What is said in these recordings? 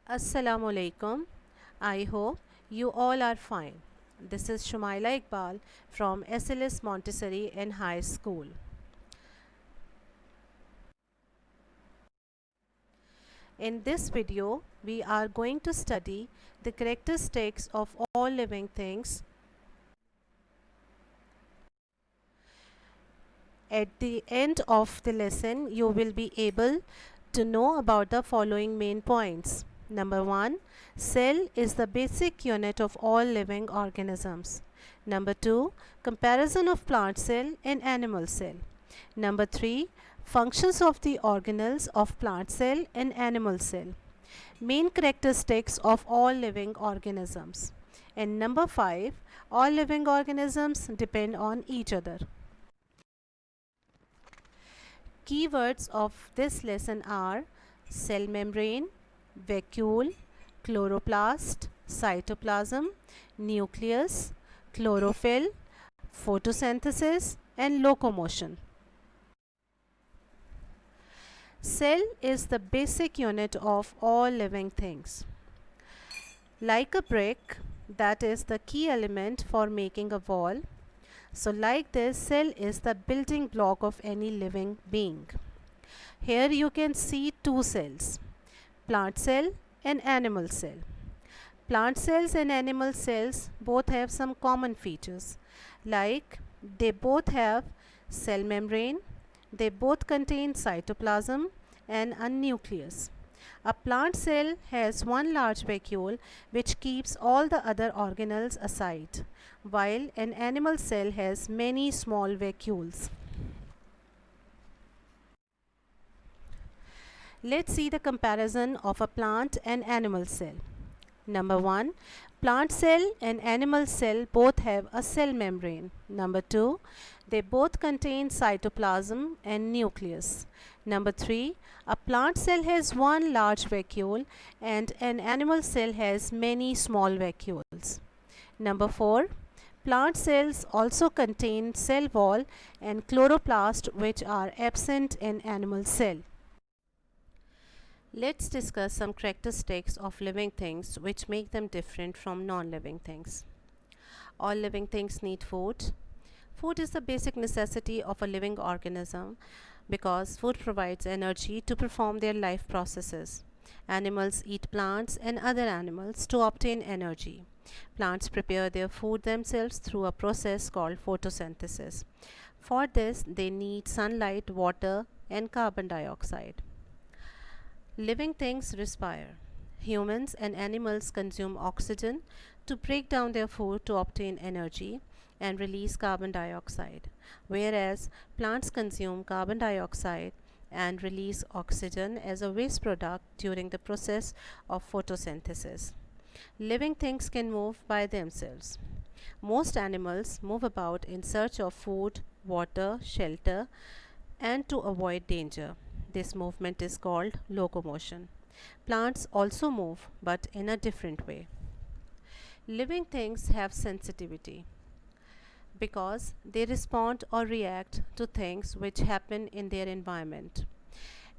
Assalamu alaikum. I hope you all are fine. This is Shumaila Iqbal from SLS Montessori and High School. In this video, we are going to study the characteristics of all living things. At the end of the lesson, you will be able to know about the following main points. Number 1, cell is the basic unit of all living organisms. Number 2, comparison of plant cell and animal cell. Number 3, functions of the organelles of plant cell and animal cell. Main characteristics of all living organisms. And number 5, all living organisms depend on each other. Keywords of this lesson are cell membrane, vacuole, chloroplast, cytoplasm, nucleus, chlorophyll, photosynthesis, and locomotion. Cell is the basic unit of all living things. Like a brick, that is the key element for making a wall. So like this, cell is the building block of any living being. Here you can see two cells, plant cell and animal cell. Plant cells and animal cells both have some common features, like they both have cell membrane, they both contain cytoplasm and a nucleus. A plant cell has one large vacuole which keeps all the other organelles aside, while an animal cell has many small vacuoles. Let's see the comparison of a plant and animal cell. Number 1, plant cell and animal cell both have a cell membrane. Number 2, they both contain cytoplasm and nucleus. Number 3, a plant cell has one large vacuole and an animal cell has many small vacuoles. Number 4, plant cells also contain cell wall and chloroplast, which are absent in animal cell. Let's discuss some characteristics of living things which make them different from non-living things. All living things need food. Food is the basic necessity of a living organism because food provides energy to perform their life processes. Animals eat plants and other animals to obtain energy. Plants prepare their food themselves through a process called photosynthesis. For this, they need sunlight, water, and carbon dioxide. Living things respire. Humans and animals consume oxygen to break down their food to obtain energy and release carbon dioxide, whereas plants consume carbon dioxide and release oxygen as a waste product during the process of photosynthesis. Living things can move by themselves. Most animals move about in search of food, water, shelter, and to avoid danger. This movement is called locomotion. Plants also move, but in a different way. Living things have sensitivity because they respond or react to things which happen in their environment.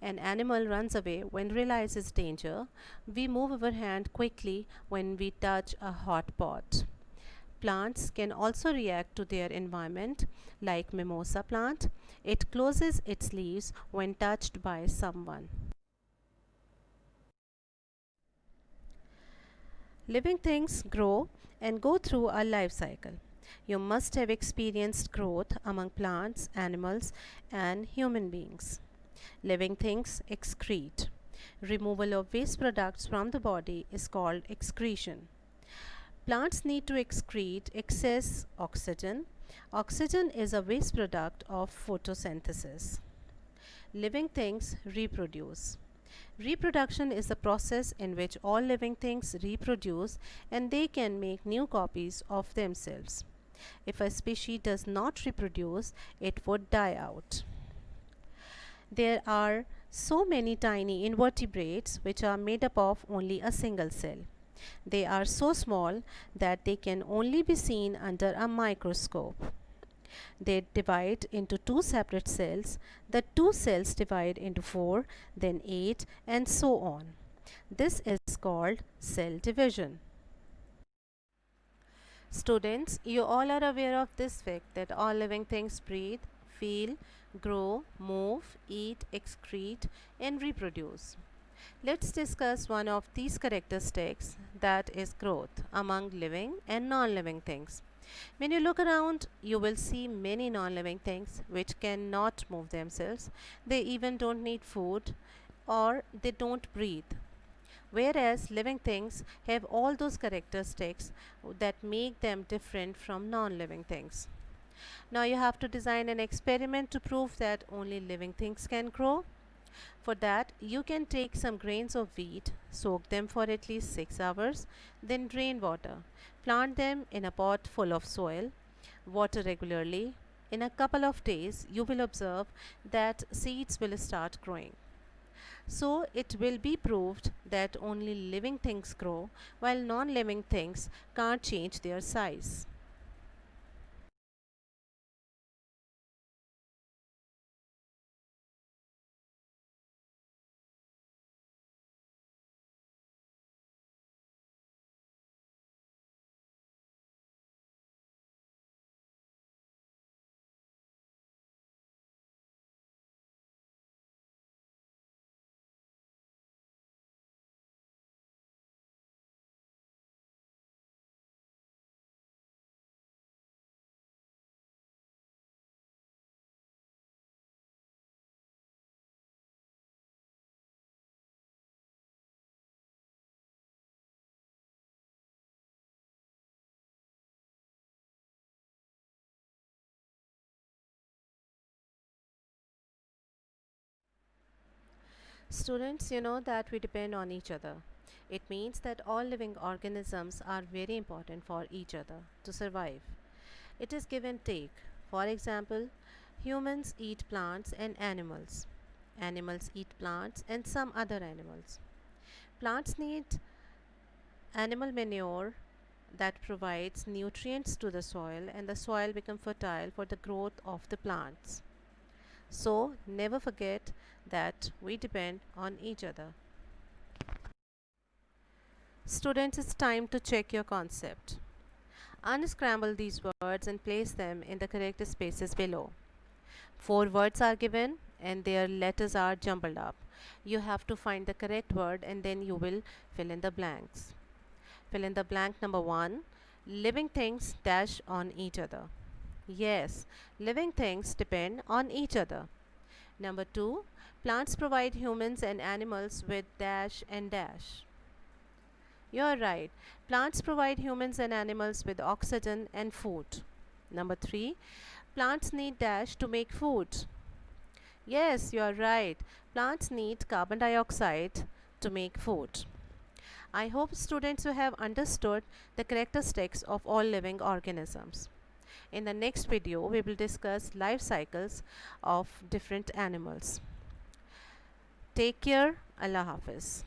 An animal runs away when realizes danger. We move our hand quickly when we touch a hot pot. Plants can also react to their environment, like mimosa plant. It closes its leaves when touched by someone. Living things grow and go through a life cycle. You must have experienced growth among plants, animals, and human beings. Living things excrete. Removal of waste products from the body is called excretion. Plants need to excrete excess oxygen. Oxygen is a waste product of photosynthesis. Living things reproduce. Reproduction is the process in which all living things reproduce and they can make new copies of themselves. If a species does not reproduce, it would die out. There are so many tiny invertebrates which are made up of only a single cell. They are so small that they can only be seen under a microscope. They divide into two separate cells. The two cells divide into 4, then 8, and so on. This is called cell division. Students, you all are aware of this fact that all living things breathe, feel, grow, move, eat, excrete, and reproduce. Let's discuss one of these characteristics, that is growth among living and non-living things. When you look around, you will see many non-living things which cannot move themselves. They even don't need food or they don't breathe. Whereas living things have all those characteristics that make them different from non-living things. Now you have to design an experiment to prove that only living things can grow. For that, you can take some grains of wheat, soak them for at least 6 hours, then drain water. Plant them in a pot full of soil, water regularly. In a couple of days, you will observe that seeds will start growing. So, it will be proved that only living things grow, while non living things can't change their size. Students, you know that we depend on each other. It means that all living organisms are very important for each other to survive. It is give and take. For example, humans eat plants and animals. Animals eat plants and some other animals. Plants need animal manure that provides nutrients to the soil and the soil becomes fertile for the growth of the plants. So, never forget that we depend on each other. Students, it's time to check your concept. Unscramble these words and place them in the correct spaces below. 4 words are given and their letters are jumbled up. You have to find the correct word and then you will fill in the blanks. Fill in the blank number 1. Living things dash on each other. Yes, living things depend on each other. Number 2. Plants provide humans and animals with dash and dash. You're right. Plants provide humans and animals with oxygen and food. Number 3. Plants need dash to make food. Yes, you are right. Plants need carbon dioxide to make food. I hope students you have understood the characteristics of all living organisms. In the next video, we will discuss life cycles of different animals. Take care. Allah Hafiz.